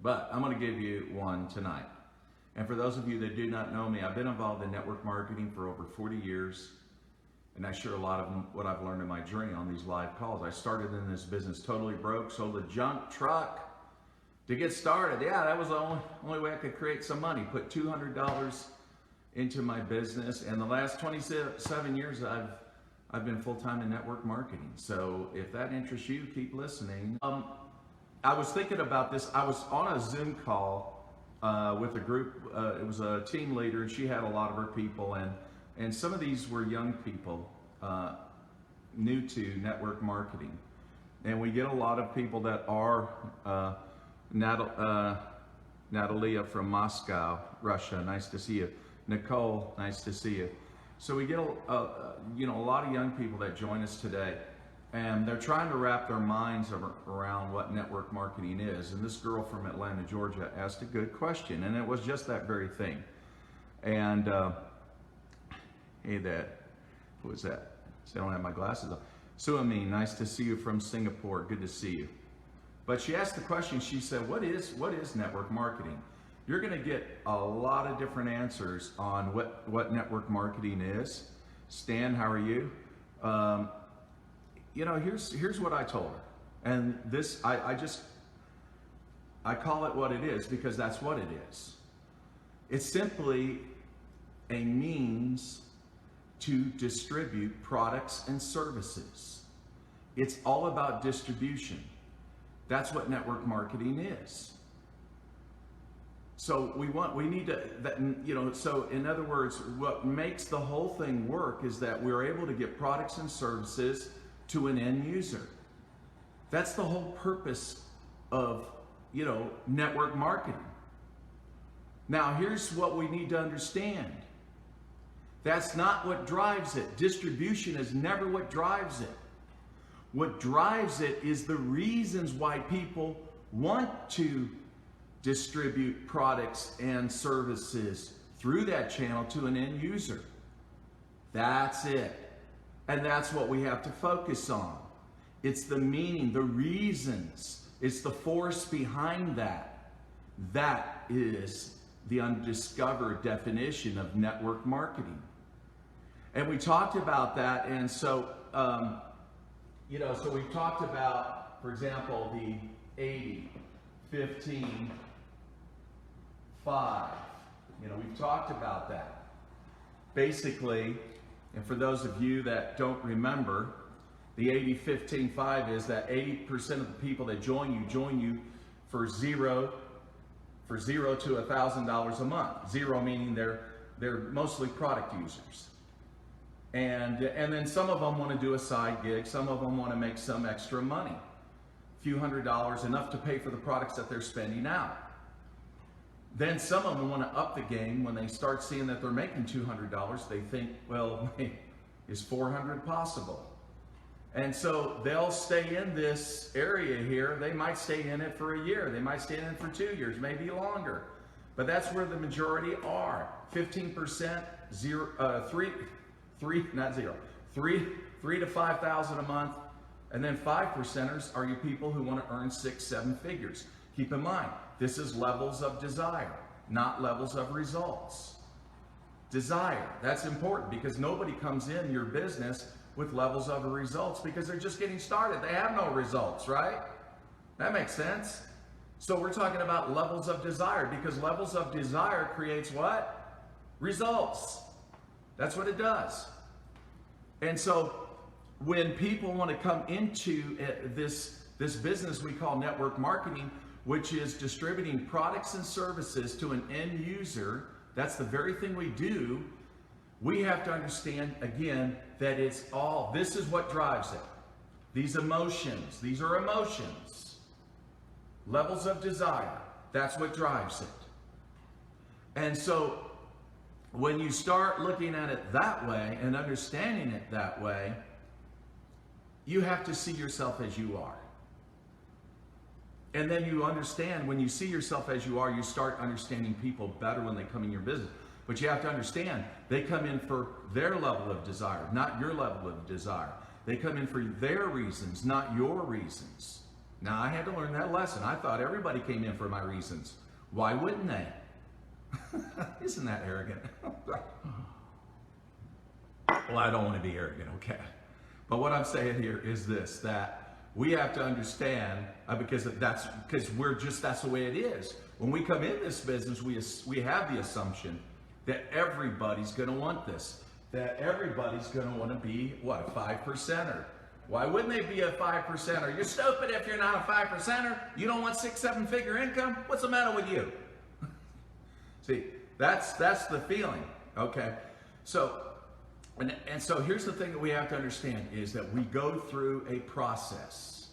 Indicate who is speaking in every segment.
Speaker 1: but I'm going to give you one tonight. And for those of you that do not know me, I've been involved in network marketing for over 40 years. And I share a lot of what I've learned in my journey on these live calls. I started in this business totally broke, sold a junk truck to get started. Yeah, that was the only way I could create some money. Put $200 into my business. And the last 27 years, I've been full-time in network marketing. So if that interests you, keep listening. I was thinking about this. I was on a Zoom call with a group. It was a team leader, and she had a lot of her people. And some of these were young people, new to network marketing. And we get a lot of people that are Natalia from Moscow, Russia. Nice to see you. Nicole, nice to see you. So we get a lot of young people that join us today, and they're trying to wrap their minds around what network marketing is. And this girl from Atlanta, Georgia, asked a good question, and it was just that very thing. And hey, who was that? So I don't have my glasses on. Sue Amin, nice to see you from Singapore. Good to see you. But she asked the question. She said, "What is network marketing?" You're going to get a lot of different answers on what network marketing is. Stan, how are you? Here's what I told her, and this I call it what it is because that's what it is. It's simply a means to distribute products and services. It's all about distribution. That's what network marketing is. So we need to, so in other words, what makes the whole thing work is that we're able to get products and services to an end user. That's the whole purpose of, network marketing. Now, here's what we need to understand. That's not what drives it. Distribution is never what drives it. What drives it is the reasons why people want to distribute products and services through that channel to an end user. That's it. And that's what we have to focus on. It's the meaning, the reasons. It's the force behind that. That is the undiscovered definition of network marketing. And we talked about that, and so, so we've talked about, for example, the 80, 15, 5. We've talked about that. Basically, and for those of you that don't remember, the 80, 15, 5 is that 80% of the people that join you for zero to $1,000 a month. Zero meaning they're mostly product users. And then some of them want to do a side gig. Some of them want to make some extra money. A few $100s, enough to pay for the products that they're spending out. Then some of them want to up the game. When they start seeing that they're making $200, they think, well, is $400 possible? And so they'll stay in this area here. They might stay in it for a year. They might stay in it for 2 years, maybe longer. But that's where the majority are. 15%, 3 to 5,000 a month, and then 5%ers are your people who want to earn 6, 7 figures. Keep in mind, this is levels of desire, not levels of results. Desire, that's important because nobody comes in your business with levels of results because they're just getting started. They have no results, right? That makes sense. So we're talking about levels of desire because levels of desire creates what? Results. That's what it does. And so when people want to come into this business we call network marketing, which is distributing products and services to an end user, that's the very thing we do. We have to understand, again, that this is what drives it. These are emotions. Levels of desire, that's what drives it. And so when you start looking at it that way and understanding it that way, you have to see yourself as you are. And then you understand, when you see yourself as you are, you start understanding people better when they come in your business. But you have to understand, they come in for their level of desire, not your level of desire. They come in for their reasons, not your reasons. Now, I had to learn that lesson. I thought everybody came in for my reasons. Why wouldn't they? Isn't that arrogant? Well, I don't want to be arrogant, okay? But what I'm saying here is this, that we have to understand, because that's the way it is. When we come in this business, we have the assumption that everybody's going to want this, that everybody's going to want to be, what, a 5%er. Why wouldn't they be a 5%er? You're stupid if you're not a 5%er. You don't want 6, 7-figure income? What's the matter with you? See, that's the feeling, okay? So, and so here's the thing that we have to understand is that we go through a process.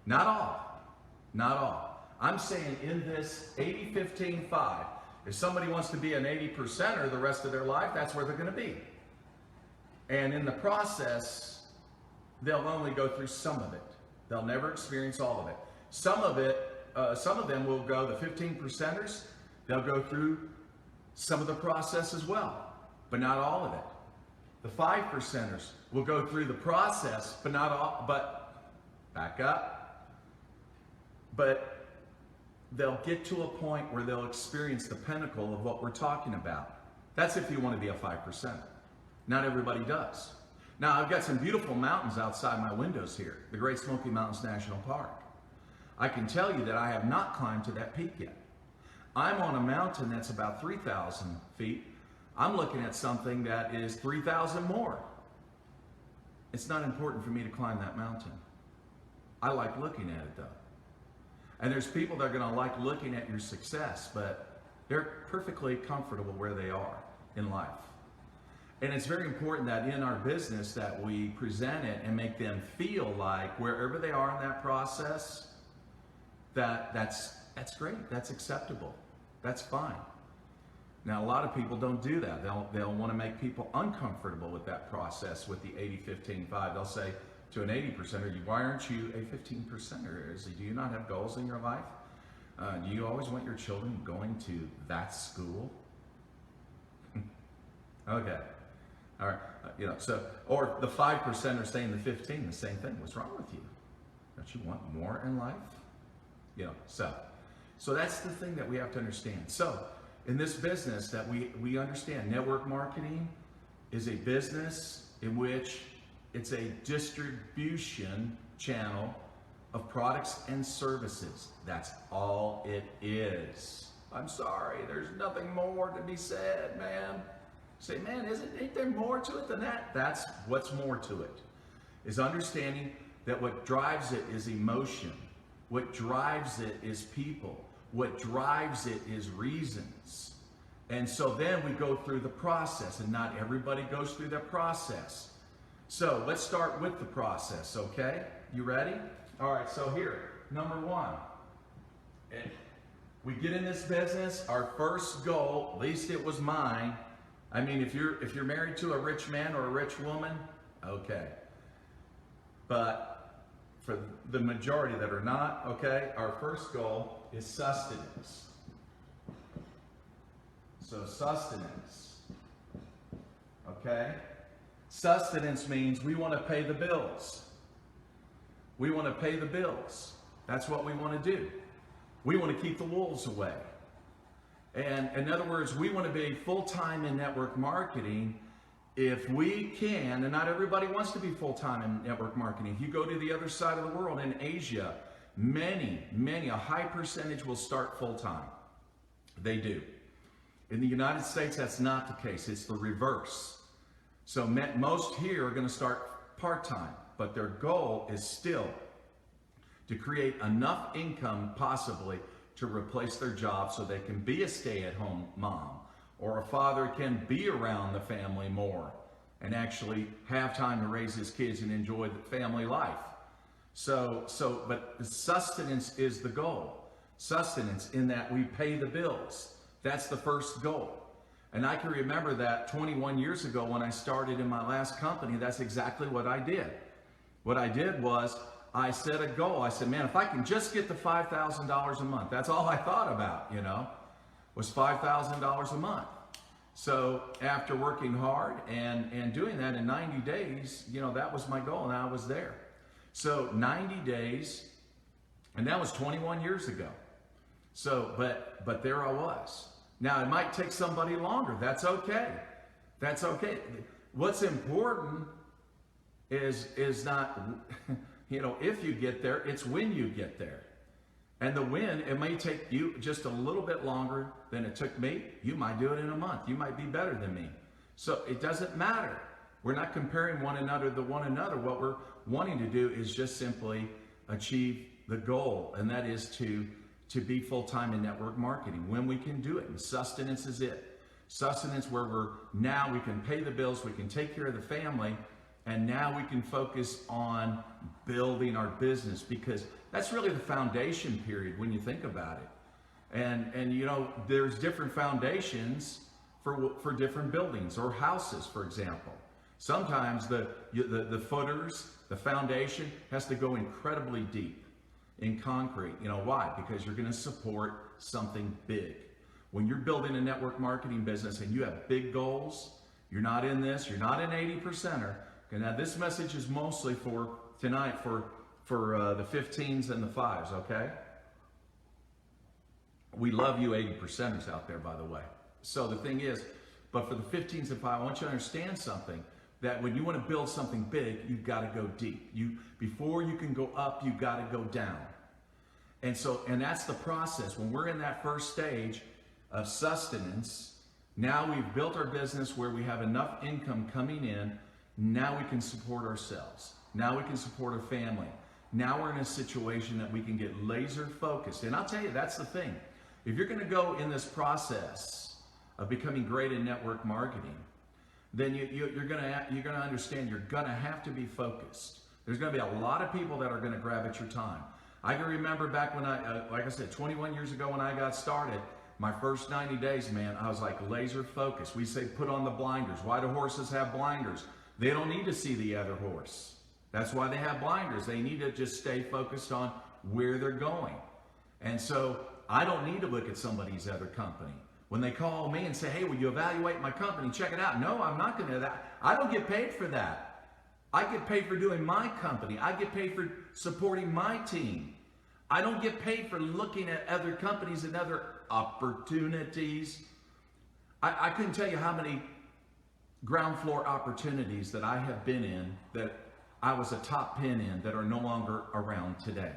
Speaker 1: Not all. I'm saying in this 80-15-5, if somebody wants to be an 80%er the rest of their life, that's where they're going to be. And in the process, they'll only go through some of it. They'll never experience all of it. Some of them will go, the 15%ers, they'll go through some of the process as well, but not all of it. The 5%ers will go through the process, but not all, but back up. But they'll get to a point where they'll experience the pinnacle of what we're talking about. That's if you want to be a 5%er. Not everybody does. Now, I've got some beautiful mountains outside my windows here, the Great Smoky Mountains National Park. I can tell you that I have not climbed to that peak yet. I'm on a mountain that's about 3,000 feet. I'm looking at something that is 3,000 more. It's not important for me to climb that mountain. I like looking at it though. And there's people that are going to like looking at your success, but they're perfectly comfortable where they are in life. And it's very important that in our business that we present it and make them feel like wherever they are in that process, that's great, that's acceptable, that's fine. Now, a lot of people don't do that. They'll want to make people uncomfortable with that process with the 80-15-5. They'll say to an 80%er, why aren't you a 15%er? Do you not have goals in your life? Do you always want your children going to that school? Okay. All right. So, or the 5% are saying the 15, the same thing. What's wrong with you? Don't you want more in life? So that's the thing that we have to understand. So, in this business that we understand, network marketing is a business in which it's a distribution channel of products and services. That's all it is. I'm sorry, there's nothing more to be said, man. Say, man, ain't there more to it than that? That's what's more to it, is understanding that what drives it is emotion. What drives it is people. What drives it is reasons. And so then we go through the process, and not everybody goes through that process. So let's start with the process, okay? You ready? All right, so here, number one. We get in this business, our first goal, at least it was mine. I mean, if you're married to a rich man or a rich woman, okay. But for the majority that are not, okay, our first goal is sustenance. So sustenance, okay? Sustenance means we want to pay the bills. We want to pay the bills. That's what we want to do. We want to keep the wolves away. And in other words, we want to be full-time in network marketing if we can, and not everybody wants to be full-time in network marketing. If you go to the other side of the world, in Asia, many, a high percentage will start full-time. They do. In the United States, that's not the case. It's the reverse. So most here are going to start part-time, but their goal is still to create enough income possibly to replace their job so they can be a stay-at-home mom, or a father can be around the family more and actually have time to raise his kids and enjoy the family life. But sustenance is the goal. Sustenance in that we pay the bills. That's the first goal. And I can remember that 21 years ago when I started in my last company, that's exactly what I did. What I did was I set a goal. I said, man, if I can just get to $5,000 a month, that's all I thought about, was $5,000 a month. So after working hard and doing that in 90 days, that was my goal, and I was there. So 90 days, And that was 21 years ago. So, but there I was. Now, it might take somebody longer. That's okay. That's okay. What's important is not, if you get there, it's when you get there. And the win, it may take you just a little bit longer than it took me. You might do it in a month. You might be better than me. So it doesn't matter. We're not comparing one another to one another. What we're wanting to do is just simply achieve the goal, and that is to be full-time in network marketing when we can do it. And sustenance is it. Sustenance where now we can pay the bills, we can take care of the family, and now we can focus on building our business, because that's really the foundation period when you think about it. And there's different foundations for different buildings or houses, for example. Sometimes the footers, the foundation has to go incredibly deep in concrete. Why? Because you're going to support something big. When you're building a network marketing business and you have big goals, you're not in this, you're not an 80%er. Okay, now this message is mostly for tonight for the 15s and the 5s, okay? We love you 80%ers out there, by the way. So the thing is, but for the 15s and 5s, I want you to understand something, that when you want to build something big, you've got to go deep. Before you can go up, you've got to go down. And that's the process. When we're in that first stage of sustenance, now we've built our business where we have enough income coming in. Now we can support ourselves. Now we can support our family. Now we're in a situation that we can get laser focused. And I'll tell you, that's the thing. If you're going to go in this process of becoming great in network marketing, then you're going to understand you're going to have to be focused. There's going to be a lot of people that are going to grab at your time. I can remember back when like I said, 21 years ago when I got started, my first 90 days, man, I was like laser focused. We say put on the blinders. Why do horses have blinders? They don't need to see the other horse. That's why they have blinders. They need to just stay focused on where they're going. And so I don't need to look at somebody's other company. When they call me and say, hey, will you evaluate my company? Check it out. No, I'm not going to do that. I don't get paid for that. I get paid for doing my company. I get paid for supporting my team. I don't get paid for looking at other companies and other opportunities. I couldn't tell you how many ground floor opportunities that I have been in that I was a top pin in that are no longer around today.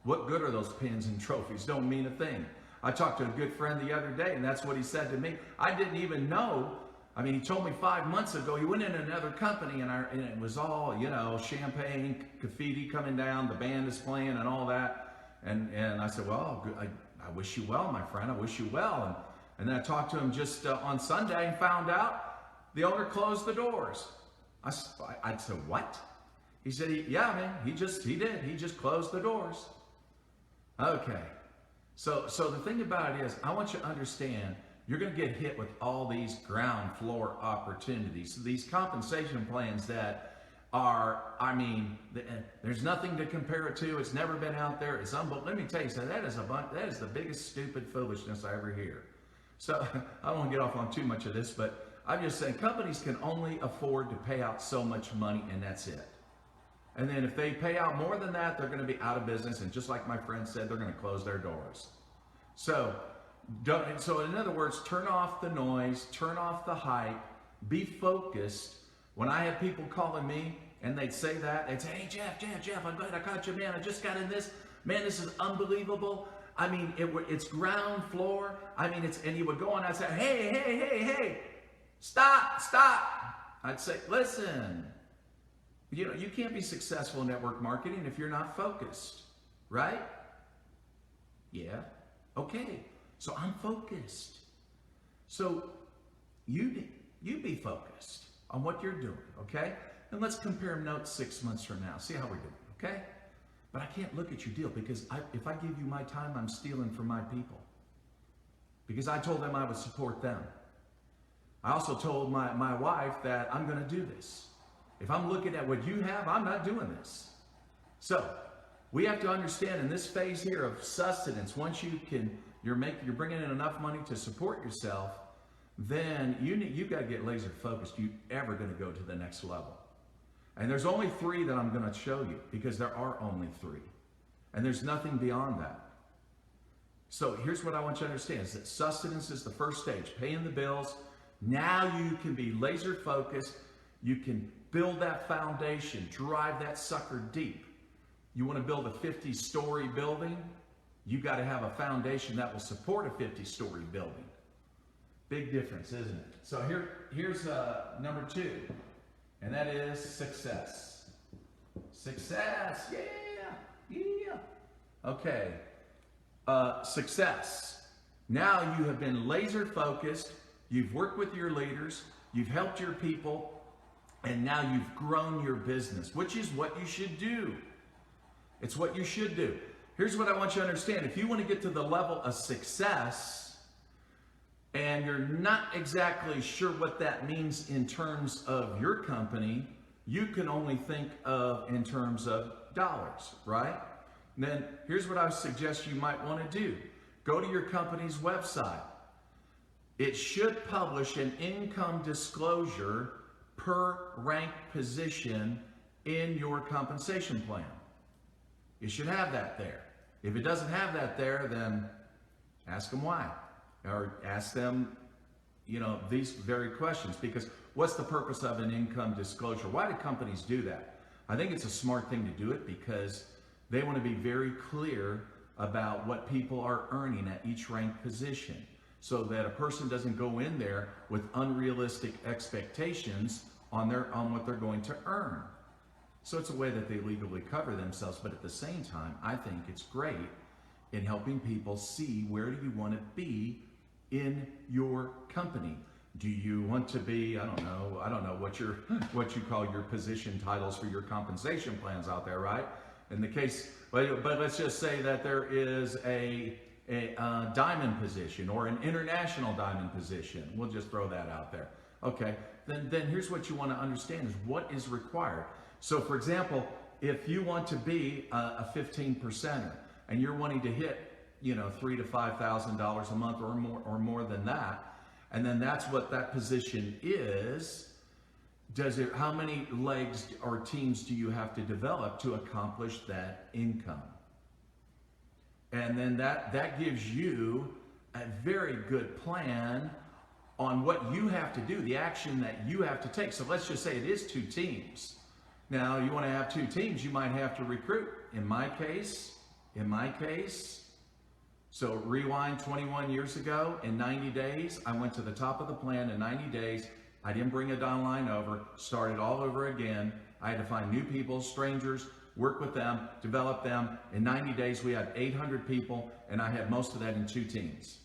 Speaker 1: What good are those pins and trophies? Don't mean a thing. I talked to a good friend the other day, and that's what he said to me. I didn't even know. I mean, he told me 5 months ago he went in another company, and it was all, champagne, graffiti coming down, the band is playing, and all that. And I said, well, I wish you well, my friend. I wish you well. And then I talked to him just on Sunday and found out the owner closed the doors. I said, what? He said, yeah, man, he did. He just closed the doors. Okay. So the thing about it is, I want you to understand, you're going to get hit with all these ground floor opportunities, these compensation plans that are, there's nothing to compare it to. It's never been out there. It's unbelievable. Let me tell you something. That is the biggest stupid foolishness I ever hear. So I won't get off on too much of this, but I'm just saying companies can only afford to pay out so much money, and that's it. And then if they pay out more than that, they're going to be out of business. And just like my friend said, they're going to close their doors. So in other words, turn off the noise, turn off the hype, be focused. When I have people calling me and they'd say that, they'd say, hey, Jeff, I'm glad I caught you, man. I just got in this. Man, this is unbelievable. I mean, it's ground floor. And he would go on and I'd say, hey, stop. I'd say, listen. You can't be successful in network marketing if you're not focused, right? Yeah. Okay. So I'm focused. So you be focused on what you're doing, okay? And let's compare notes 6 months from now. See how we're doing, okay? But I can't look at your deal because if I give you my time, I'm stealing from my people. Because I told them I would support them. I also told my wife that I'm going to do this. If I'm looking at what you have, I'm not doing this. So we have to understand in this phase here of sustenance, once you're bringing in enough money to support yourself, then you've got to get laser focused. You're ever going to go to the next level. And there's only 3 that I'm going to show you because there are only 3. And there's nothing beyond that. So here's what I want you to understand is that sustenance is the first stage, paying the bills. Now you can be laser focused. You can build that foundation, drive that sucker deep. You want to build a 50-story building? You got to have a foundation that will support a 50-story building. Big difference, isn't it? So here's number 2, and that is success. Success, yeah. Okay, success. Now you have been laser focused. You've worked with your leaders. You've helped your people. And now you've grown your business, which is what you should do. It's what you should do. Here's what I want you to understand. If you want to get to the level of success and you're not exactly sure what that means in terms of your company, you can only think of in terms of dollars, right? And then here's what I suggest you might want to do. Go to your company's website. It should publish an income disclosure per ranked position in your compensation plan. You should have that there. If it doesn't have that there, then ask them why. Or ask them, these very questions. Because what's the purpose of an income disclosure? Why do companies do that? I think it's a smart thing to do it because they want to be very clear about what people are earning at each ranked position, so that a person doesn't go in there with unrealistic expectations on what they're going to earn. So it's a way that they legally cover themselves, but at the same time, I think it's great in helping people see where do you want to be in your company. Do you want to be, I don't know what you call your position titles for your compensation plans out there, right? In the case, but let's just say that there is a diamond position or an international diamond position. We'll just throw that out there. Okay, then here's what you want to understand is what is required. So for example, if you want to be a 15%er and you're wanting to hit, $3,000 to $5,000 a month or more than that, and then that's what that position is, how many legs or teams do you have to develop to accomplish that income? And then that gives you a very good plan on what you have to do, the action that you have to take. So let's just say it is 2 teams. Now you want to have 2 teams, you might have to recruit. In my case, so rewind 21 years ago, in 90 days, I went to the top of the plan in 90 days. I didn't bring a downline over, started all over again. I had to find new people, strangers, work with them, develop them. In 90 days, we had 800 people, and I had most of that in 2 teams.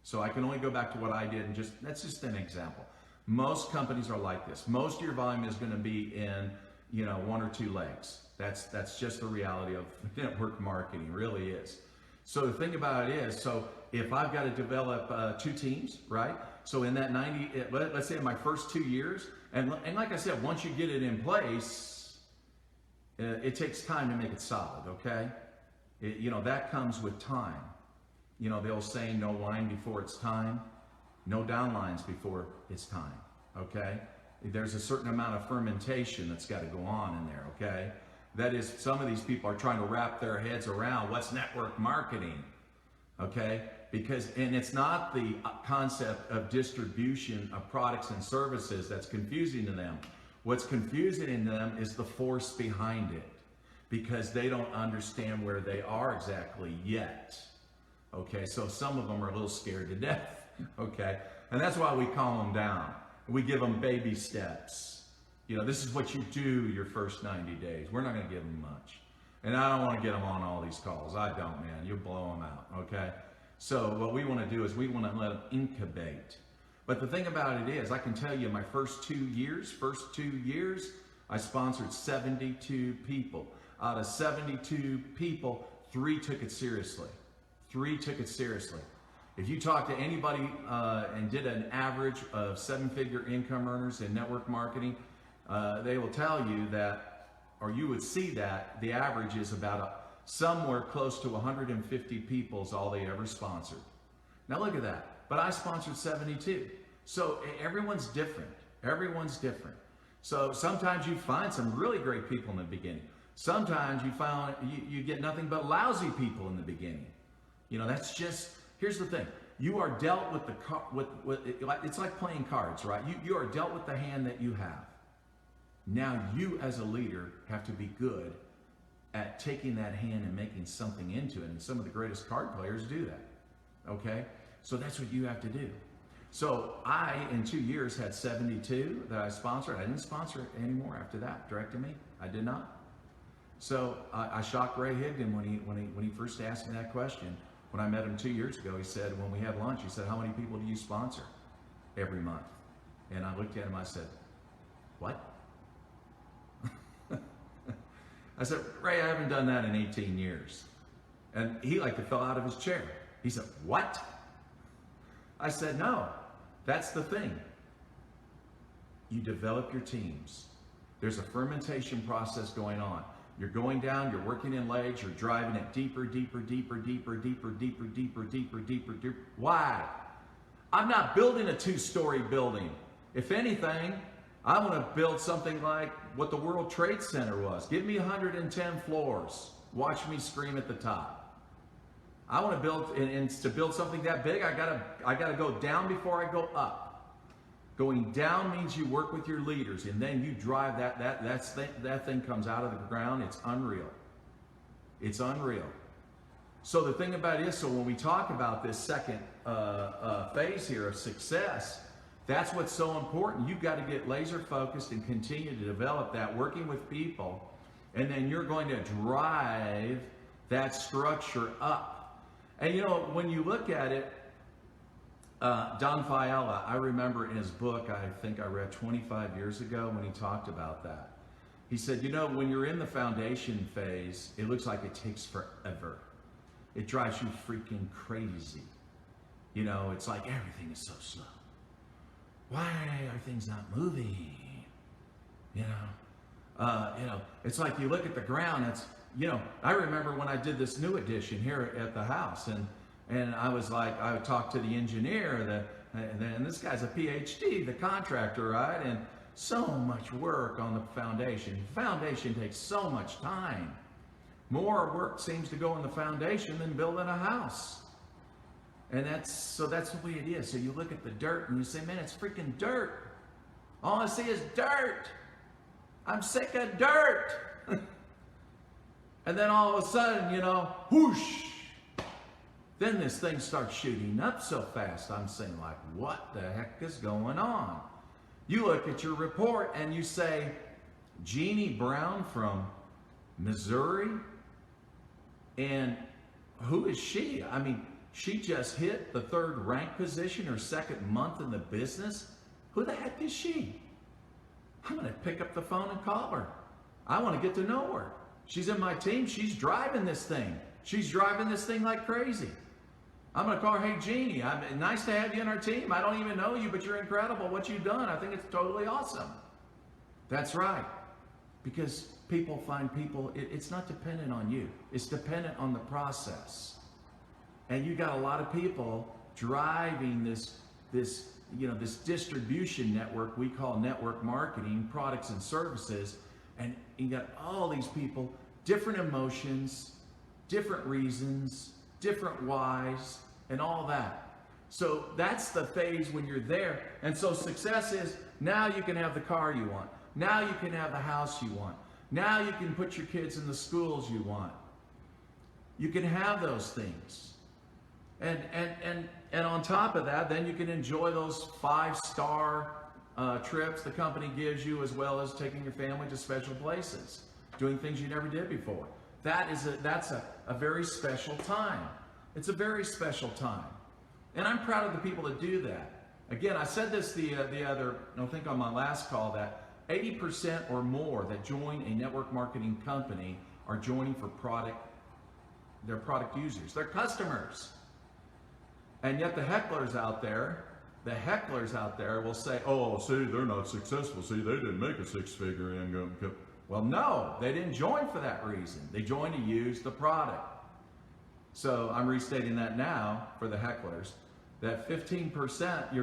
Speaker 1: So I can only go back to what I did, and that's just an example. Most companies are like this. Most of your volume is going to be in, 1 or 2 legs. That's just the reality of network marketing, really is. So the thing about it is, so if I've got to develop 2 teams, right? So in that 90, let's say in my first 2 years, and like I said, once you get it in place, it takes time to make it solid, okay? That comes with time. The old saying, no wine before it's time, no downlines before it's time, okay? There's a certain amount of fermentation that's got to go on in there, okay? That is, some of these people are trying to wrap their heads around what's network marketing, okay? And it's not the concept of distribution of products and services that's confusing to them. What's confusing in them is the force behind it, because they don't understand where they are exactly yet. Okay, so some of them are a little scared to death, okay? And that's why we calm them down. We give them baby steps. This is what you do your first 90 days. We're not gonna give them much. And I don't wanna get them on all these calls. I don't, man, you'll blow them out, okay? So what we wanna do is we wanna let them incubate. But the thing about it is, I can tell you my first 2 years, I sponsored 72 people. Out of 72 people, 3 took it seriously. 3 took it seriously. If you talk to anybody and did an average of 7-figure income earners in network marketing, they will tell you that, or you would see that the average is about somewhere close to 150 people is all they ever sponsored. Now look at that. But I sponsored 72. So everyone's different. Everyone's different. So sometimes you find some really great people in the beginning. Sometimes you found you get nothing but lousy people in the beginning. You know, that's just, here's the thing. You are dealt with it's like playing cards, right? You are dealt with the hand that you have. Now you as a leader have to be good at taking that hand and making something into it. And some of the greatest card players do that. Okay? So that's what you have to do. So I, in 2 years, had 72 that I sponsored. I didn't sponsor anymore after that, direct to me. I did not. So I shocked Ray Higdon when he first asked me that question. When I met him 2 years ago, he said, when we had lunch, he said, how many people do you sponsor every month? And I looked at him, I said, what? I said, Ray, I haven't done that in 18 years. And he fell out of his chair. He said, what? I said, no, that's the thing. You develop your teams. There's a fermentation process going on. You're going down, you're working in legs, you're driving it deeper, deeper, deeper, deeper, deeper, deeper, deeper, deeper, deeper, deeper. Why? I'm not building a 2-story building. If anything, I want to build something like what the World Trade Center was. Give me 110 floors. Watch me scream at the top. I want to build, and to build something that big, I gotta go down before I go up. Going down means you work with your leaders, and then you drive that thing comes out of the ground. It's unreal. It's unreal. So the thing about it is, so when we talk about this second phase here of success, that's what's so important. You've got to get laser focused and continue to develop that, working with people, and then you're going to drive that structure up. And you know, when you look at it, Don Fiala, I remember in his book, I think I read 25 years ago when he talked about that. He said, you know, when you're in the foundation phase, it looks like it takes forever. It drives you freaking crazy. You know, it's like everything is so slow. Why are things not moving? You know, it's like you look at the ground. It's, you know, I remember when I did this new addition here at the house, and I was like, I would talk to the engineer, and this guy's a PhD, the contractor, right? And so much work on the foundation. Foundation takes so much time. More work seems to go in the foundation than building a house. And that's the way it is. So you look at the dirt and you say, man, it's freaking dirt. All I see is dirt. I'm sick of dirt. And then all of a sudden, you know, whoosh. Then this thing starts shooting up so fast. I'm saying, like, what the heck is going on? You look at your report and you say, Jeannie Brown from Missouri? And who is she? I mean, she just hit the 3rd rank position, her 2nd month in the business. Who the heck is she? I'm going to pick up the phone and call her. I want to get to know her. She's in my team. She's driving this thing. She's driving this thing like crazy. I'm going to call her, hey, Jeannie, nice to have you in our team. I don't even know you, but you're incredible. What you've done, I think it's totally awesome. That's right. Because people find people, it's not dependent on you. It's dependent on the process. And you got a lot of people driving this distribution network we call network marketing, products and services. And you got all these people, different emotions, different reasons, different whys, and all that. So that's the phase when you're there. And so success is, now you can have the car you want. Now you can have the house you want. Now you can put your kids in the schools you want. You can have those things. And on top of that, then you can enjoy those 5-star trips the company gives you, as well as taking your family to special places, doing things you never did before. That's a very special time. It's a very special time. And I'm proud of the people that do that. Again, I said this the other, I think on my last call, that 80% or more that join a network marketing company are joining for their product users, their customers. And yet the hecklers out there will say, oh, see, they're not successful. See, they didn't make a 6-figure income. Well, no, they didn't join for that reason. They joined to use the product. So I'm restating that now for the hecklers, that 15%,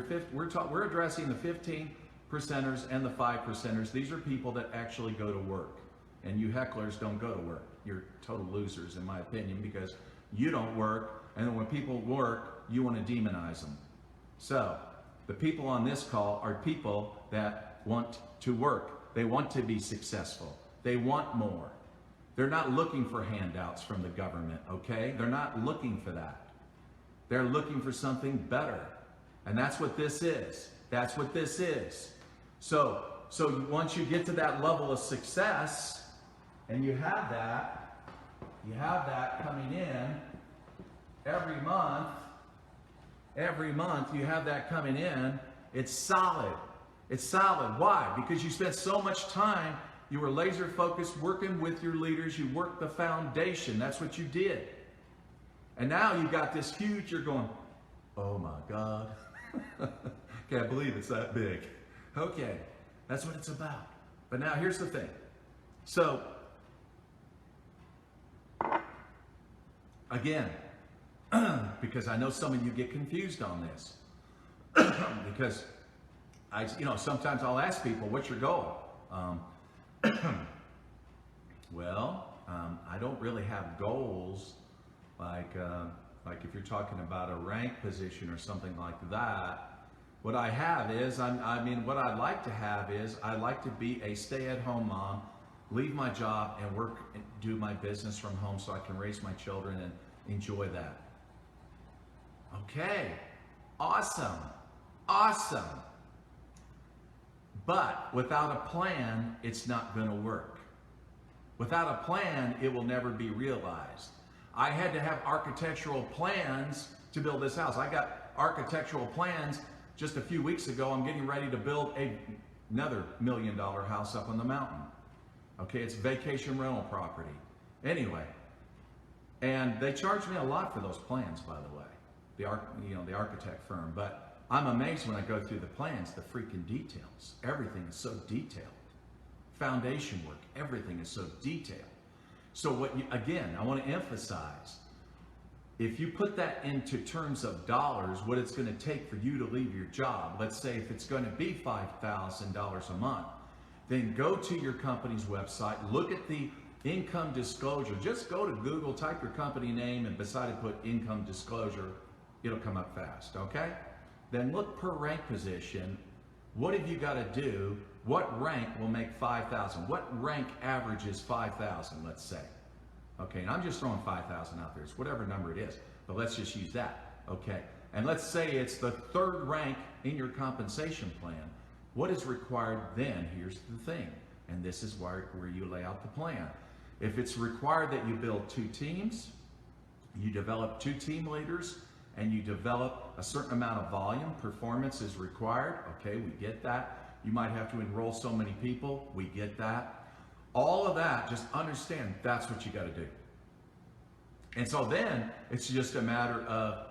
Speaker 1: we're addressing the 15%ers and the 5%ers. These are people that actually go to work. And you hecklers don't go to work. You're total losers, in my opinion, because you don't work, and then when people work, you want to demonize them. So, the people on this call are people that want to work. They want to be successful. They want more. They're not looking for handouts from the government, okay? They're not looking for that. They're looking for something better. And that's what this is. That's what this is. So once you get to that level of success, and you have that coming in every month you have that coming in, it's solid. It's solid. Why? Because you spent so much time, you were laser focused working with your leaders, you worked the foundation. That's what you did. And now you got this huge, you're going, oh my God. Can't believe it's that big. Okay, that's what it's about. But now here's the thing. So, again, because I know some of you get confused on this. Because sometimes I'll ask people, what's your goal? I don't really have goals like if you're talking about a rank position or something like that. What I have is, what I'd like to have is, I'd like to be a stay-at-home mom, leave my job and work and do my business from home so I can raise my children and enjoy that. Okay, awesome. But without a plan, it's not going to work. Without a plan, it will never be realized. I had to have architectural plans to build this house. I got architectural plans just a few weeks ago. I'm getting ready to build another $1 million house up on the mountain. Okay, it's vacation rental property. Anyway, and they charge me a lot for those plans, by the way, the architect firm. But I'm amazed when I go through the plans, the freaking details. Everything is so detailed. Foundation work, everything is so detailed. So again, I want to emphasize, if you put that into terms of dollars, what it's going to take for you to leave your job, let's say if it's going to be $5,000 a month, then go to your company's website, look at the income disclosure. Just go to Google, type your company name, and beside it put income disclosure. It'll come up fast, okay? Then look per rank position. What have you got to do? What rank will make 5,000? What rank averages 5,000, let's say? Okay, and I'm just throwing 5,000 out there. It's whatever number it is, but let's just use that, okay? And let's say it's the third rank in your compensation plan. What is required then? Here's the thing, and this is where you lay out the plan. If it's required that you build 2 teams, you develop 2 team leaders, and you develop a certain amount of volume, performance is required, okay, we get that. You might have to enroll so many people, we get that. All of that, just understand that's what you got to do. And so then it's just a matter of,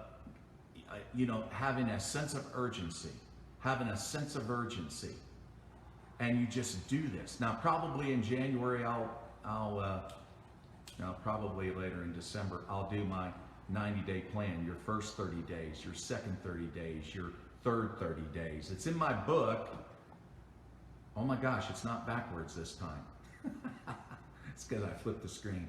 Speaker 1: having a sense of urgency, and you just do this. Now, probably in January, probably later in December, I'll do my 90-day plan, your first 30 days, your second 30 days, your third 30 days. It's in my book. Oh my gosh, it's not backwards this time. It's because I flipped the screen.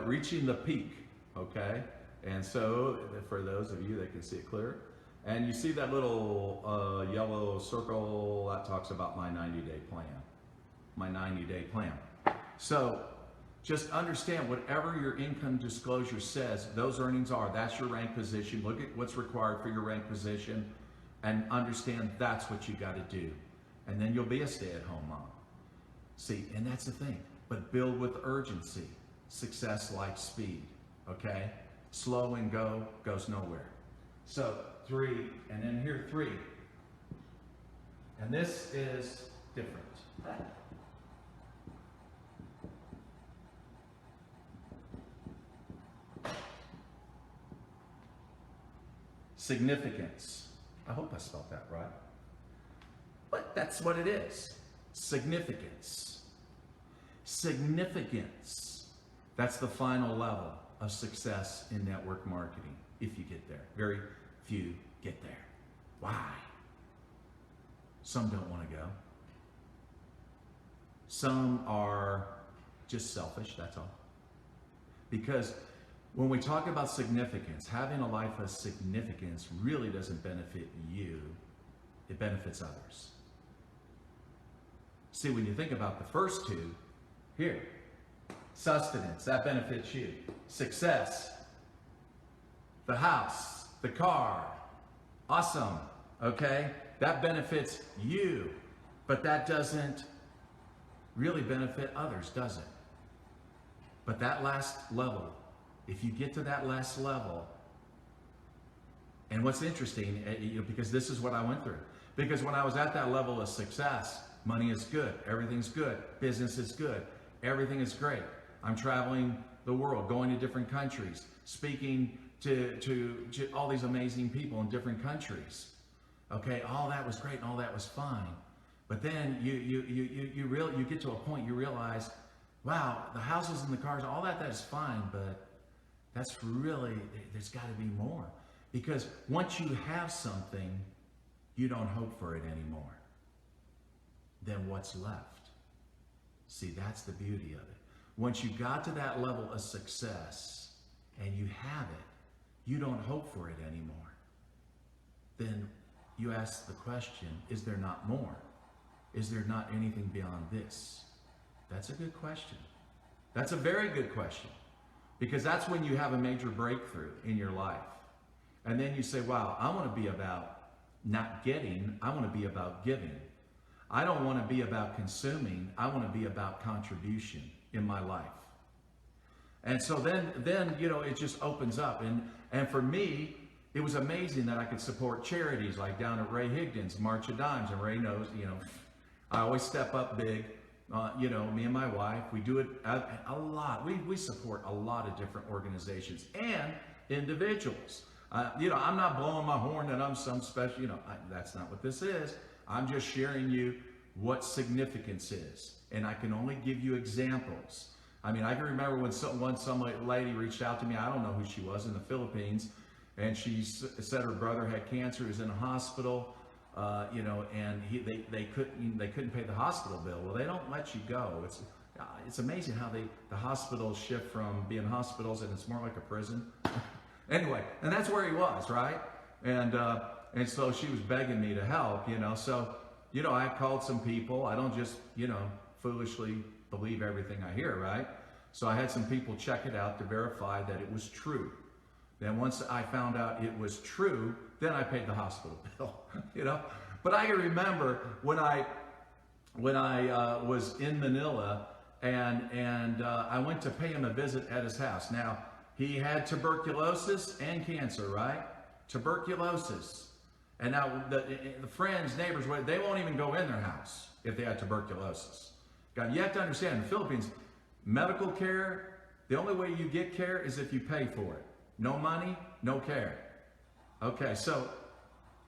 Speaker 1: Reaching the peak, okay? And so, for those of you that can see it clear, and you see that little yellow circle, that talks about my 90-day plan. My 90-day plan. So, just understand whatever your income disclosure says, those earnings are, that's your rank position. Look at what's required for your rank position and understand that's what you got to do. And then you'll be a stay-at-home mom. See, and that's the thing. But build with urgency. Success like speed, okay? Slow and go goes nowhere. So 3, and then here 3. And this is different. Significance. I hope I spelled that right. But that's what it is. Significance. Significance. That's the final level of success in network marketing, if you get there. Very few get there. Why? Some don't want to go. Some are Just selfish, that's all. Because when we talk about significance, having a life of significance really doesn't benefit you, it benefits others. See, when you think about the first two, here, sustenance, that benefits you. Success, the house, the car, awesome, okay? That benefits you, but that doesn't really benefit others, does it? But that last level, if you get to that last level, and what's interesting, because this is what I went through, because when I was at that level of success, money is good, everything's good, business is good, everything is great. I'm traveling the world, going to different countries, speaking to all these amazing people in different countries. Okay, all that was great and all that was fine. But then you get to a point you realize, wow, the houses and the cars, all that is fine, but that's really, there's got to be more. Because once you have something, you don't hope for it anymore. Then what's left? See, that's the beauty of it. Once you got to that level of success and you have it, you don't hope for it anymore. Then you ask the question, is there not more? Is there not anything beyond this? That's a good question. That's a very good question. Because that's when you have a major breakthrough in your life. And then you say, wow, I want to be about not getting, I want to be about giving. I don't want to be about consuming, I want to be about contribution in my life. And so then you know, it just opens up. And for me, it was amazing that I could support charities like down at Ray Higdon's, March of Dimes, and Ray knows, you know, I always step up big. You know, me and my wife, we do it a lot. We support a lot of different organizations and individuals. You know, I'm not blowing my horn that I'm some special, you know, that's not what this is. I'm just sharing you what significance is. And I can only give you examples. I mean, I can remember when some lady reached out to me, I don't know who she was, in the Philippines, and she said her brother had cancer, he was in a hospital. You know, and they couldn't pay the hospital bill. Well, they don't let you go. It's amazing how the hospitals shift from being hospitals and it's more like a prison. Anyway, and that's where he was, right? And so she was begging me to help, you know. So, you know, I called some people. I don't just, you know, foolishly believe everything I hear, right? So I had some people check it out to verify that it was true. Then once I found out it was true, then I paid the hospital bill, you know. But I can remember when I was in Manila and I went to pay him a visit at his house. Now, he had tuberculosis and cancer, right? Tuberculosis. And now the friends, neighbors, they won't even go in their house if they had tuberculosis. God, you have to understand, in the Philippines, medical care, the only way you get care is if you pay for it. No money, no care. Okay, so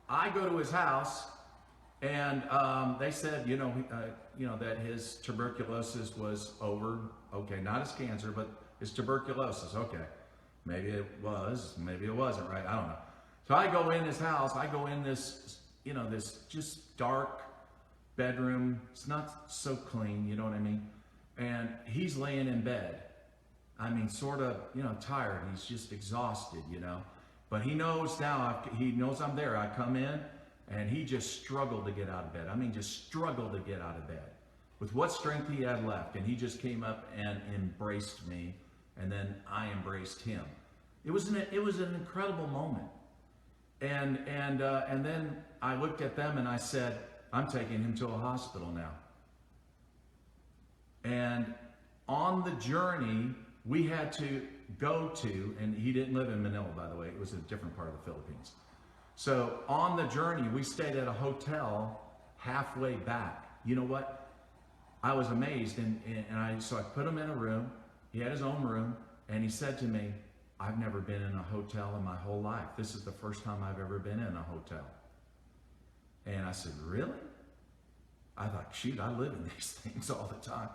Speaker 1: I go to his house, and they said, you know, that his tuberculosis was over. Okay, not his cancer, but his tuberculosis. Okay, maybe it was, maybe it wasn't, right? I don't know. So I go in his house. I go in this, you know, this just dark bedroom. It's not so clean, you know what I mean? And he's laying in bed. I mean, sort of, you know, tired. He's just exhausted, you know. But he knows now, he knows I'm there. I come in, and he just struggled to get out of bed. I mean, just struggled to get out of bed with what strength he had left. And he just came up and embraced me, and then I embraced him. It was an incredible moment. And then I looked at them and I said, I'm taking him to a hospital now. And on the journey, we had to go to, and he didn't live in Manila, by the way. It was a different part of the Philippines. So on the journey, we stayed at a hotel halfway back. You know what? I was amazed, so I put him in a room. He had his own room, and he said to me, I've never been in a hotel in my whole life. This is the first time I've ever been in a hotel. And I said, really? I thought, shoot, I live in these things all the time.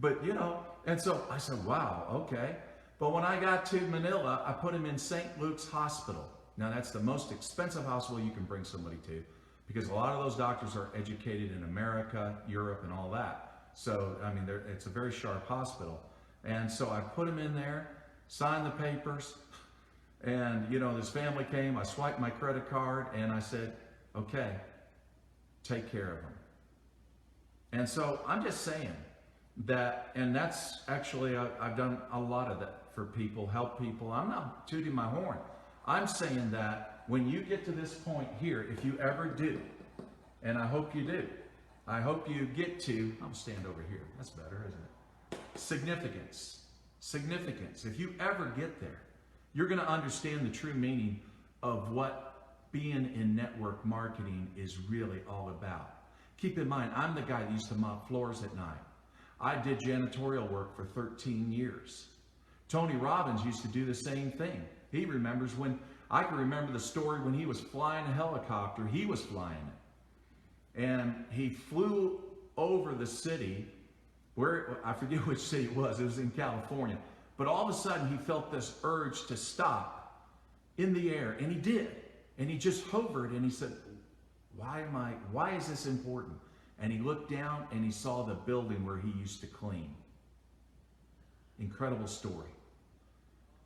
Speaker 1: But, you know, and so I said, wow, okay. But when I got to Manila, I put him in St. Luke's Hospital. Now, that's the most expensive hospital you can bring somebody to, because a lot of those doctors are educated in America, Europe, and all that. So, I mean, it's a very sharp hospital. And so I put him in there, signed the papers, and this family came. I swiped my credit card and I said, okay, take care of him. And so I'm just saying that, and that's actually, I've done a lot of that for people, help people. I'm not tooting my horn. I'm saying that when you get to this point here, if you ever do, and I hope you do, I hope you get to, I'll stand over here. That's better, isn't it? Significance. Significance. If you ever get there, you're going to understand the true meaning of what being in network marketing is really all about. Keep in mind, I'm the guy that used to mop floors at night. I did janitorial work for 13 years. Tony Robbins used to do the same thing. He remembers when, I can remember the story when he was flying a helicopter, he was flying it. And he flew over the city, where, I forget which city it was in California. But all of a sudden he felt this urge to stop in the air, and he did. And he just hovered and he said, why is this important? And he looked down and he saw the building where he used to clean. Incredible story.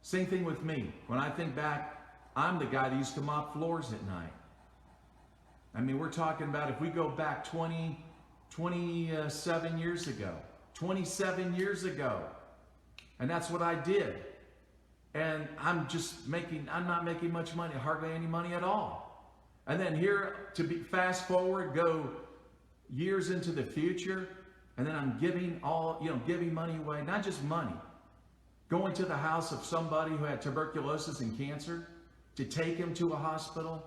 Speaker 1: Same thing with me. When I think back, I'm the guy that used to mop floors at night. I mean, we're talking about if we go back 27 years ago. 27 years ago. And that's what I did. And I'm not making much money, hardly any money at all. And then here, to be fast forward, go years into the future, and then I'm giving giving money away, not just money, going to the house of somebody who had tuberculosis and cancer to take him to a hospital.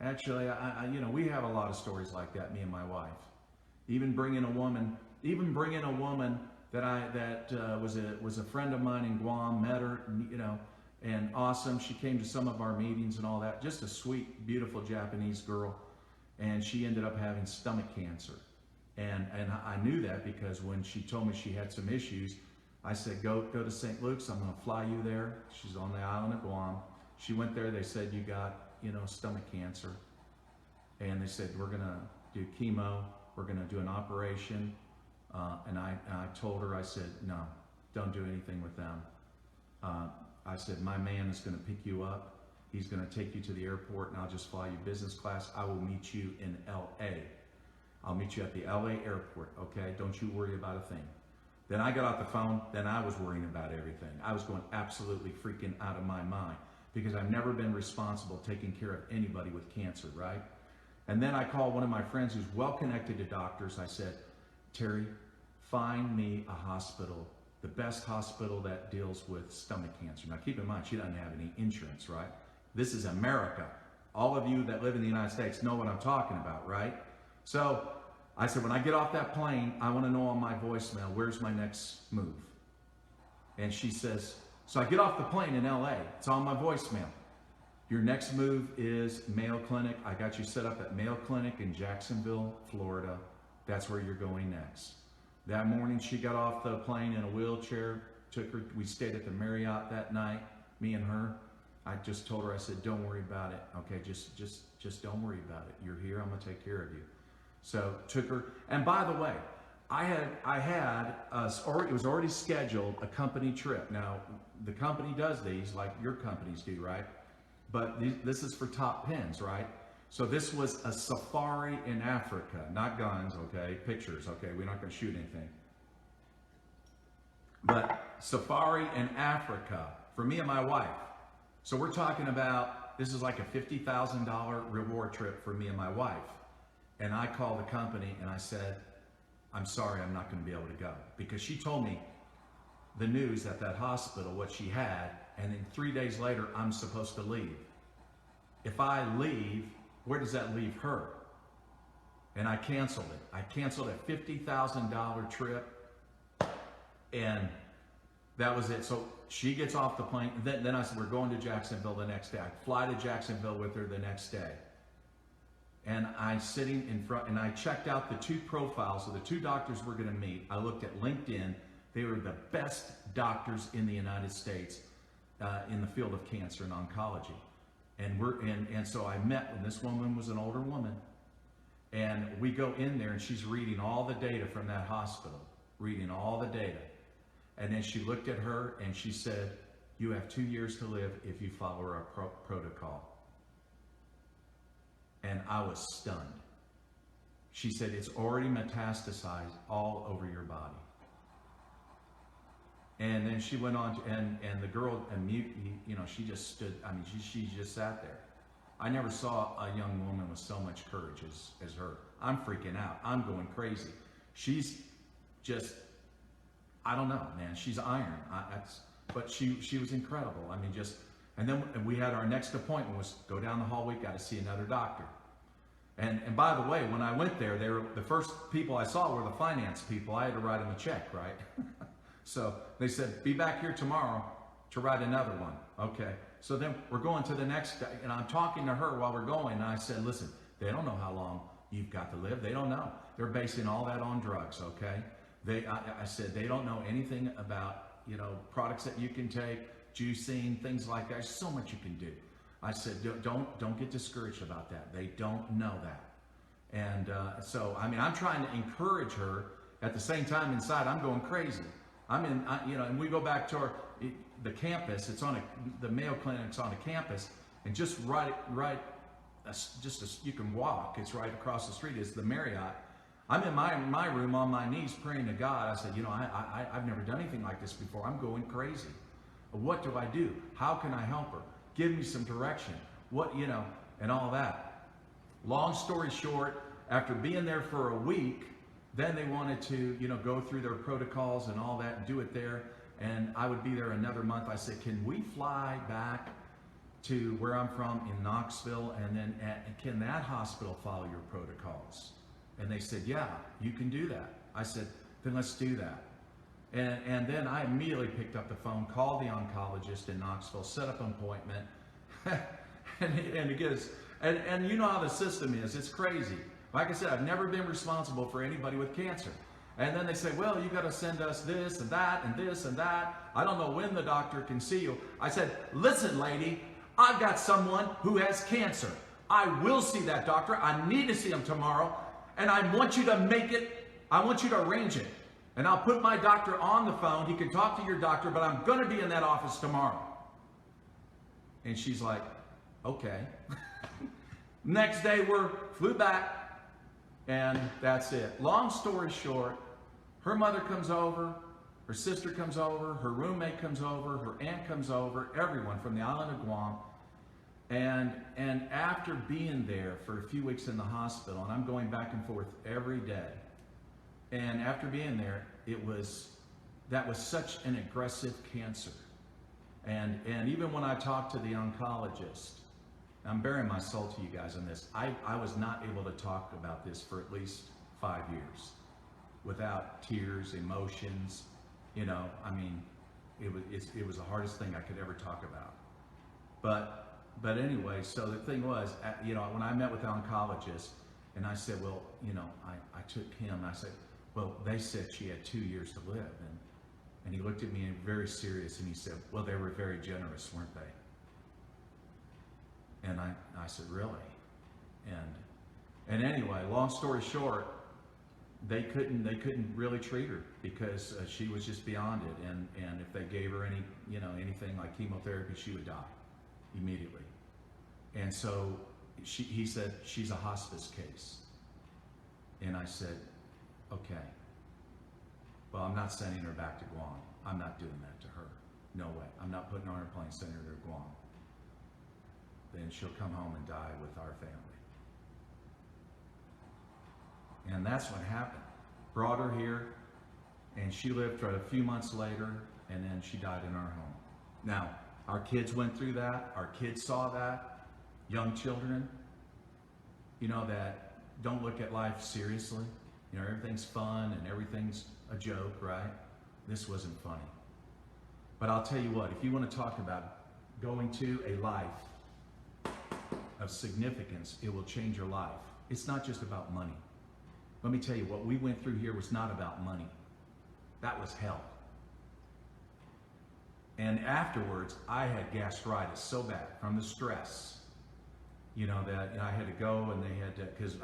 Speaker 1: Actually, we have a lot of stories like that, me and my wife. Even bringing a woman that was a friend of mine in Guam, met her, and awesome. She came to some of our meetings and all that. Just a sweet, beautiful Japanese girl. And she ended up having stomach cancer. And I knew that because when she told me she had some issues, I said, go to St. Luke's. I'm going to fly you there. She's on the island of Guam. She went there. They said, you got, stomach cancer. And they said, we're going to do chemo. We're going to do an operation. And I told her, I said, no, don't do anything with them. I said, my man is going to pick you up. He's going to take you to the airport, and I'll just fly you business class. I will meet you in L.A. I'll meet you at the L.A. airport, okay? Don't you worry about a thing. Then I got off the phone. Then I was worrying about everything. I was going absolutely freaking out of my mind because I've never been responsible taking care of anybody with cancer, right? And then I called one of my friends who's well connected to doctors. I said, Terry, find me a hospital, the best hospital that deals with stomach cancer. Now keep in mind, she doesn't have any insurance, right? This is America. All of you that live in the United States know what I'm talking about, right? So I said, when I get off that plane, I want to know on my voicemail, where's my next move? And she says, so I get off the plane in LA, it's on my voicemail. Your next move is Mayo Clinic. I got you set up at Mayo Clinic in Jacksonville, Florida. That's where you're going next. That morning, she got off the plane in a wheelchair, took her, we stayed at the Marriott that night, me and her. I just told her, I said, don't worry about it. Okay, just don't worry about it. You're here, I'm gonna take care of you. So took her, and by the way, it was already scheduled a company trip. Now, the company does these like your companies do, right? But this is for top pins, right? So this was a safari in Africa, not guns, okay, pictures, okay, we're not gonna shoot anything. But safari in Africa for me and my wife. So we're talking about, this is like a $50,000 reward trip for me and my wife. And I called the company and I said, I'm sorry, I'm not gonna be able to go. Because she told me the news at that hospital, what she had, and then 3 days later, I'm supposed to leave. If I leave, where does that leave her? And I canceled it. I canceled a $50,000 trip, and that was it. So she gets off the plane. Then I said, we're going to Jacksonville the next day. I fly to Jacksonville with her the next day. And I'm sitting in front, and I checked out the two profiles of the two doctors we're going to meet. I looked at LinkedIn. They were the best doctors in the United States in the field of cancer and oncology. And so I met, and this woman was an older woman, and we go in there, and she's reading all the data from that hospital, reading all the data. And then she looked at her and she said, "You have 2 years to live if you follow our protocol." And I was stunned. She said, "It's already metastasized all over your body." And then she went on to, and the girl, you know, she just stood, I mean, she just sat there. I never saw a young woman with so much courage as her. I'm freaking out. I'm going crazy. She's just, I don't know, man. She's iron. But she was incredible. I mean, just, and then we had our next appointment was go down the hallway, got to see another doctor. And by the way, when I went there, they were the first people I saw were the finance people. I had to write them a check, right? So they said, "Be back here tomorrow to write another one." Okay. So then we're going to the next guy, and I'm talking to her while we're going, and I said, "Listen, they don't know how long you've got to live. They don't know. They're basing all that on drugs, okay? I said, they don't know anything about, you know, products that you can take, juicing, things like that. There's so much you can do." I said, don't get discouraged about that. They don't know that. And so, I mean, I'm trying to encourage her. At the same time, inside, I'm going crazy. You know, and we go back to the campus. It's on the Mayo Clinic's on a campus, and just you can walk. It's right across the street. It's the Marriott. I'm in my room on my knees praying to God. I said, you know, I've never done anything like this before. I'm going crazy. What do I do? How can I help her? Give me some direction. What, you know, and all that. Long story short, after being there for a week, then they wanted to, you know, go through their protocols and all that and do it there. And I would be there another month. I said, "Can we fly back to where I'm from in Knoxville, and then can that hospital follow your protocols?" And they said, "Yeah, you can do that." I said, "Then let's do that." And then I immediately picked up the phone, called the oncologist in Knoxville, set up an appointment, and it gets, and you know how the system is. It's crazy. Like I said, I've never been responsible for anybody with cancer. And then they say, "Well, you got to send us this and that and this and that. I don't know when the doctor can see you." I said, "Listen, lady, I've got someone who has cancer. I will see that doctor. I need to see him tomorrow. And I want you to I want you to arrange it. And I'll put my doctor on the phone. He can talk to your doctor, but I'm going to be in that office tomorrow." And she's like, "Okay." Next day, flew back, and that's it. Long story short, her mother comes over, her sister comes over, her roommate comes over, her aunt comes over, everyone from the island of Guam. And after being there for a few weeks in the hospital, and I'm going back and forth every day, and after being there, that was such an aggressive cancer. And even when I talked to the oncologist, I'm bearing my soul to you guys on this, I was not able to talk about this for at least 5 years without tears, emotions, you know. I mean, it was the hardest thing I could ever talk about. But anyway, so the thing was, you know, when I met with the oncologist, and I said, "Well, you know, I took him," and I said, "Well, they said she had 2 years to live." And he looked at me very serious, and he said, "Well, they were very generous, weren't they?" And I said, "Really?" And anyway, long story short, they couldn't really treat her because she was just beyond it. And if they gave her anything like chemotherapy, she would die immediately. And so he said, "She's a hospice case." And I said, "Okay. Well, I'm not sending her back to Guam. I'm not doing that to her. No way. I'm not putting her on a plane, sending her to Guam. Then she'll come home and die with our family." And that's what happened. Brought her here, and she lived for a few months later, and then she died in our home. Now, our kids went through that. Our kids saw that. Young children, you know, that don't look at life seriously. You know, everything's fun and everything's a joke, right? This wasn't funny. But I'll tell you what, if you want to talk about going to a life of significance, it will change your life. It's not just about money. Let me tell you, what we went through here was not about money. That was hell. And afterwards, I had gastritis so bad from the stress, you know, that I had to go, and they had to, because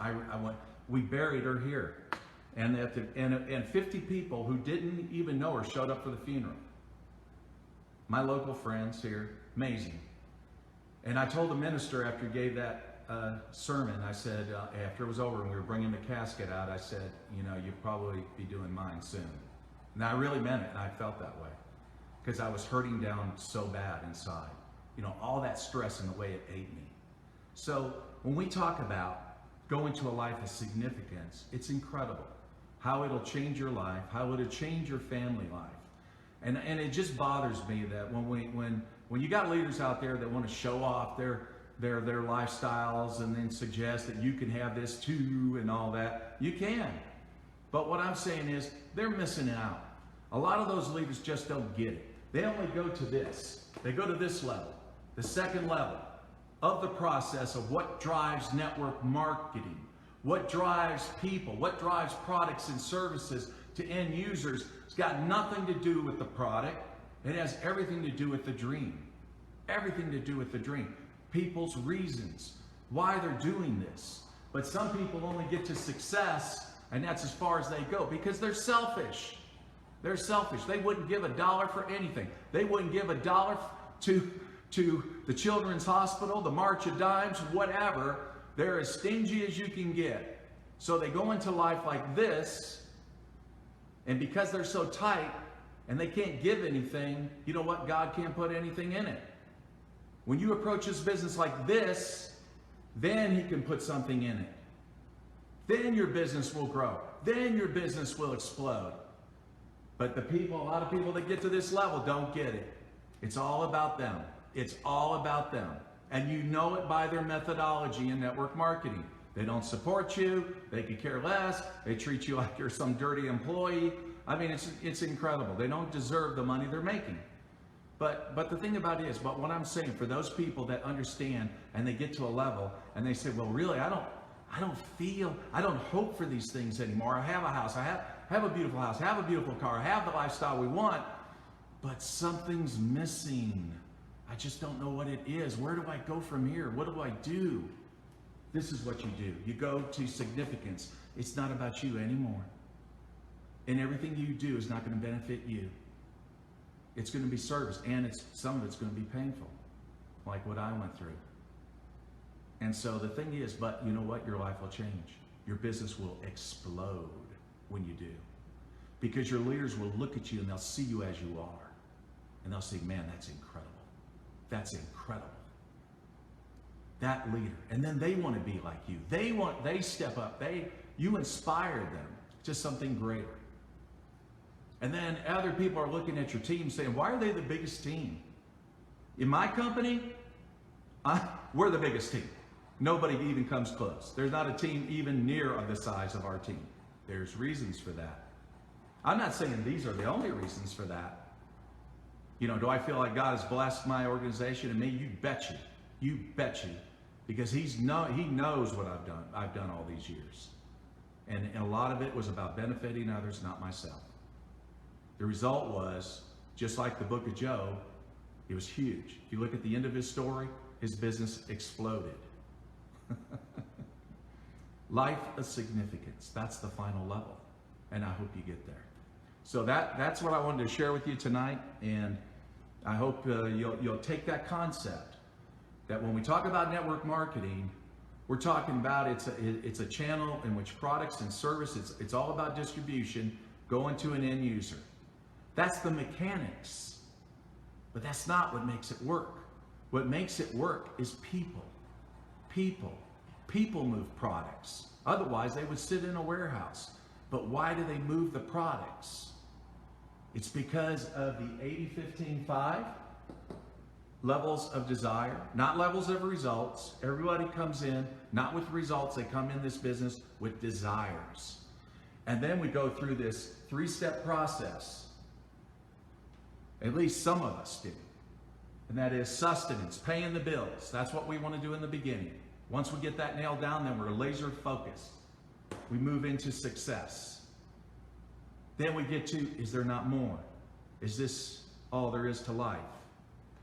Speaker 1: we buried her here. and 50 people who didn't even know her showed up for the funeral. My local friends here, amazing. And I told the minister after he gave that sermon, I said, after it was over and we were bringing the casket out, I said, you know, you'll probably be doing mine soon. And I really meant it, and I felt that way. Because I was hurting down so bad inside. You know, all that stress and the way it ate me. So when we talk about going to a life of significance, it's incredible how it'll change your life, how it'll change your family life. And it just bothers me that when you got leaders out there that want to show off their lifestyles and then suggest that you can have this too and all that, you can. But what I'm saying is they're missing out. A lot of those leaders just don't get it. They only go to this. They go to this level, the second level of the process of what drives network marketing, what drives people, what drives products and services to end users. It's got nothing to do with the product. It has everything to do with the dream. Everything to do with the dream. People's reasons, why they're doing this. But some people only get to success, and that's as far as they go, because they're selfish. They're selfish. They wouldn't give $1 for anything. They wouldn't give $1 to the Children's Hospital, the March of Dimes, whatever. They're as stingy as you can get. So they go into life like this, and because they're so tight and they can't give anything, you know what? God can't put anything in it. When you approach this business like this, then He can put something in it. Then your business will grow. Then your business will explode. But a lot of people that get to this level don't get it. It's all about them. It's all about them. And you know it by their methodology in network marketing. They don't support you. They could care less. They treat you like you're some dirty employee. I mean, it's incredible. They don't deserve the money they're making. But the thing about it is, but what I'm saying, for those people that understand and they get to a level and they say, well, really, I don't hope for these things anymore. I have a house. I have a beautiful house. I have a beautiful car. I have the lifestyle we want. But something's missing. I just don't know what it is. Where do I go from here? What do I do? This is what you do. You go to significance. It's not about you anymore. And everything you do is not going to benefit you. It's going to be service, and some of it's going to be painful, like what I went through. And so the thing is, but you know what? Your life will change. Your business will explode when you do. Because your leaders will look at you and they'll see you as you are. And they'll say, man, that's incredible. That's incredible. That leader. And then they want to be like you. They step up. You inspire them to something greater. And then other people are looking at your team saying, why are they the biggest team? In my company, we're the biggest team. Nobody even comes close. There's not a team even near of the size of our team. There's reasons for that. I'm not saying these are the only reasons for that. You know, do I feel like God has blessed my organization and me? You bet you. You bet you. Because He knows what I've done. I've done all these years. And a lot of it was about benefiting others, not myself. The result was, just like the book of Job, it was huge. If you look at the end of his story, his business exploded. Life of significance. That's the final level. And I hope you get there. So that's what I wanted to share with you tonight. And I hope you'll take that concept that when we talk about network marketing, we're talking about it's a channel in which products and services, it's all about distribution going to an end user. That's the mechanics. But that's not what makes it work. What makes it work is people. People move products. Otherwise, they would sit in a warehouse. But why do they move the products? It's because of the 80-15-5 levels of desire, not levels of results. Everybody comes in, not with results. They come in this business with desires. And then we go through this 3-step process. At least some of us do. And that is sustenance, paying the bills. That's what we want to do in the beginning. Once we get that nailed down, then we're laser focused. We move into success. Then we get to, is there not more? Is this all there is to life?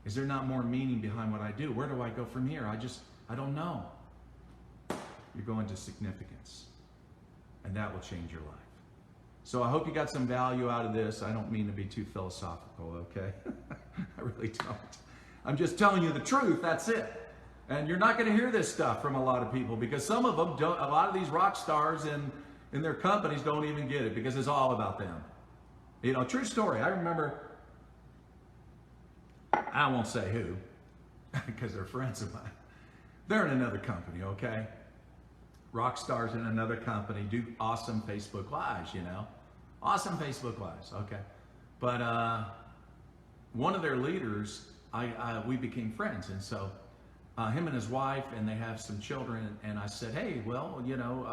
Speaker 1: Is there not more meaning behind what I do? Where do I go from here? I don't know. You're going to significance. And that will change your life. So I hope you got some value out of this. I don't mean to be too philosophical, okay? I really don't. I'm just telling you the truth, that's it. And you're not going to hear this stuff from a lot of people because some of them don't, a lot of these rock stars in their companies don't even get it because it's all about them. You know, true story. I remember, I won't say who because they're friends of mine. They're in another company, okay? Rock stars in another company do awesome Facebook Lives, you know? Awesome Facebook Lives, okay? But one of their leaders, we became friends. And so him and his wife, and they have some children. And I said, hey, well, you know,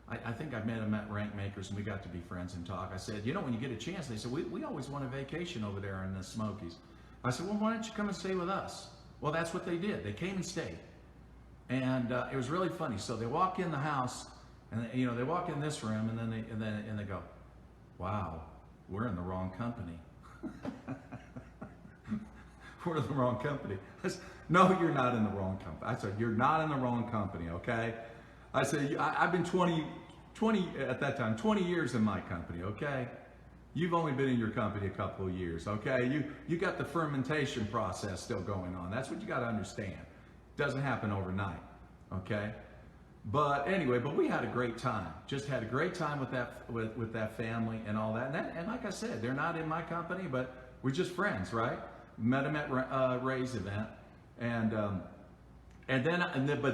Speaker 1: I think I've met him at Rank Makers, and we got to be friends and talk. I said, you know, when you get a chance, they said, we always want a vacation over there in the Smokies. I said, well, why don't you come and stay with us? Well, that's what they did. They came and stayed. And it was really funny. So they walk in the house, and you know, they walk in this room, and then they go, wow, we're in the wrong company. We're in the wrong company. I said, no, you're not in the wrong company. I said, you're not in the wrong company, okay? I said, I've been 20 at that time, 20 years in my company, okay? You've only been in your company a couple of years, okay? You got the fermentation process still going on. That's what you got to understand. It doesn't happen overnight, okay? But anyway, but we had a great time. Just had a great time with that family and all that. And like I said, they're not in my company, but we're just friends, right? Met them at Ray's event, but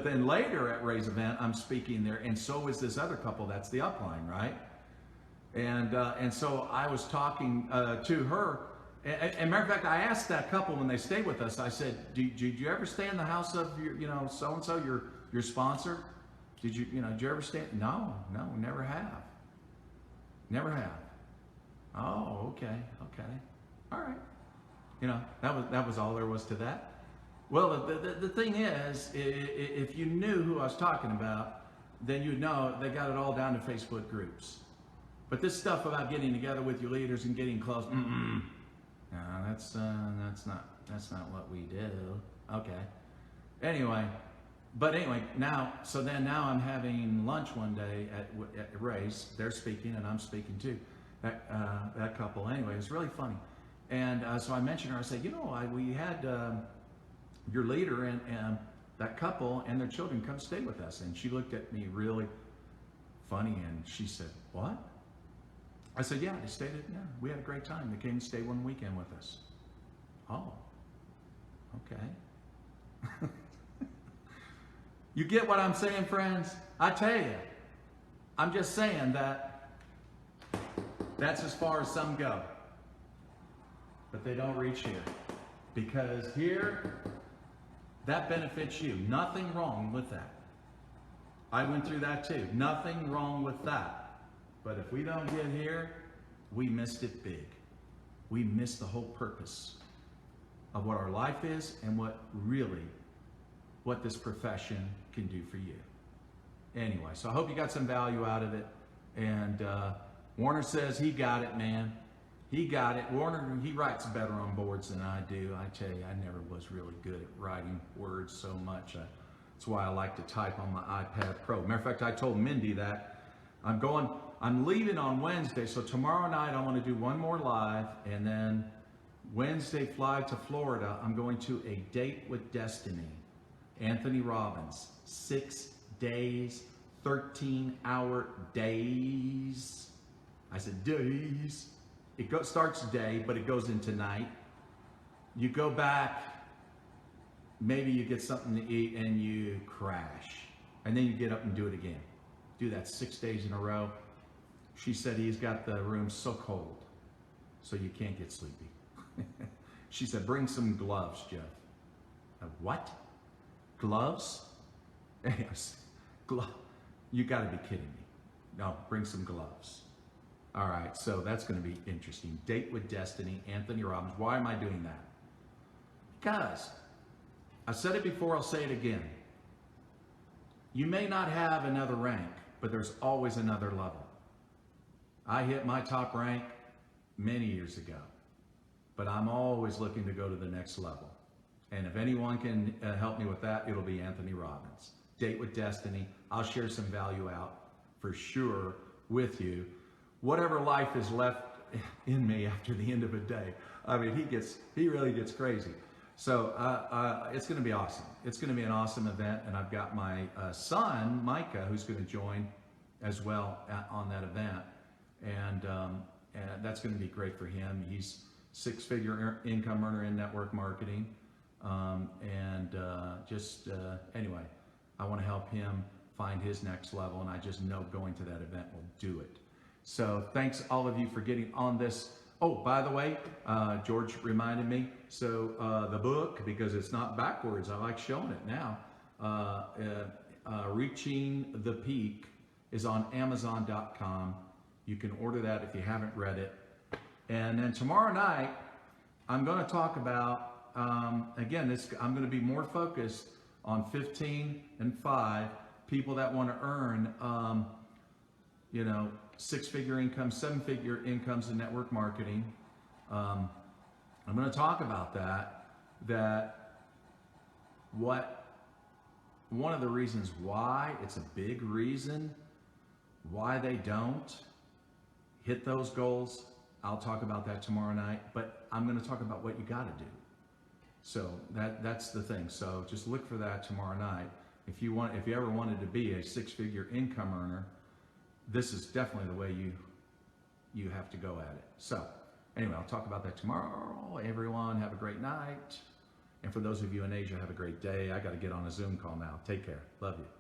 Speaker 1: then later at Ray's event, I'm speaking there, and so is this other couple. That's the upline, right? And so I was talking to her. And matter of fact, I asked that couple when they stayed with us. I said, "Did you ever stay in the house of your, you know, so and so, your sponsor? Did you ever stay?" No, never have. Never have. Oh, okay, all right. You know, that was all there was to that. Well, the thing is, if you knew who I was talking about, then you'd know they got it all down to Facebook groups. But this stuff about getting together with your leaders and getting close, no, that's not what we do. Okay. Anyway, now I'm having lunch one day at Ray's. They're speaking and I'm speaking too. That couple. Anyway, it's really funny. And so I mentioned her. I said, you know, we had your leader and that couple and their children come stay with us. And she looked at me really funny and she said, what? I said, yeah, we had a great time. They came and stayed one weekend with us. Oh, okay. You get what I'm saying, friends? I tell you, I'm just saying that's as far as some go. But they don't reach here. Because here, that benefits you. Nothing wrong with that. I went through that too. Nothing wrong with that. But if we don't get here, we missed it big. We missed the whole purpose of what our life is and what this profession can do for you. Anyway, so I hope you got some value out of it. And Warner says he got it, man. He got it. Warner, he writes better on boards than I do. I tell you, I never was really good at writing words so much. That's why I like to type on my iPad Pro. Matter of fact, I told Mindy that I'm leaving on Wednesday, so tomorrow night I want to do one more live, and then Wednesday fly to Florida. I'm going to a Date with Destiny. Anthony Robbins, 6 days, 13-hour days. I said days. It starts day, but it goes into night. You go back, maybe you get something to eat and you crash. And then you get up and do it again. Do that 6 days in a row. She said he's got the room so cold, so you can't get sleepy. She said, bring some gloves, Jeff. What? Gloves? Yes. You got to be kidding me. No, bring some gloves. All right, so that's going to be interesting. Date with Destiny, Anthony Robbins. Why am I doing that? Because I said it before, I'll say it again. You may not have another rank, but there's always another level. I hit my top rank many years ago, but I'm always looking to go to the next level. And if anyone can help me with that, it'll be Anthony Robbins. Date with Destiny. I'll share some value out for sure with you. whatever life is left in me after the end of a day. I mean, he really gets crazy. So it's going to be awesome. It's going to be an awesome event, and I've got my son Micah who's going to join as well on that event, and that's going to be great for him. He's six-figure income earner in network marketing, anyway, I want to help him find his next level, and I just know going to that event will do it. So thanks all of you for getting on this. Oh, by the way, George reminded me, so the book, because it's not backwards, I like showing it now, Reaching the Peak is on Amazon.com. You can order that if you haven't read it. And then tomorrow night, I'm going to talk about, again, I'm going to be more focused on 15 and 5 people that want to earn, six-figure income, seven-figure incomes in network marketing. I'm going to talk about one of the reasons why, it's a big reason why they don't hit those goals. I'll talk about that tomorrow night, but I'm going to talk about what you got to do. So that's the thing. So just look for that tomorrow night. If you ever wanted to be a six-figure income earner, this is definitely the way you have to go at it. So anyway, I'll talk about that tomorrow. Everyone, have a great night. And for those of you in Asia, have a great day. I got to get on a Zoom call now. Take care. Love you.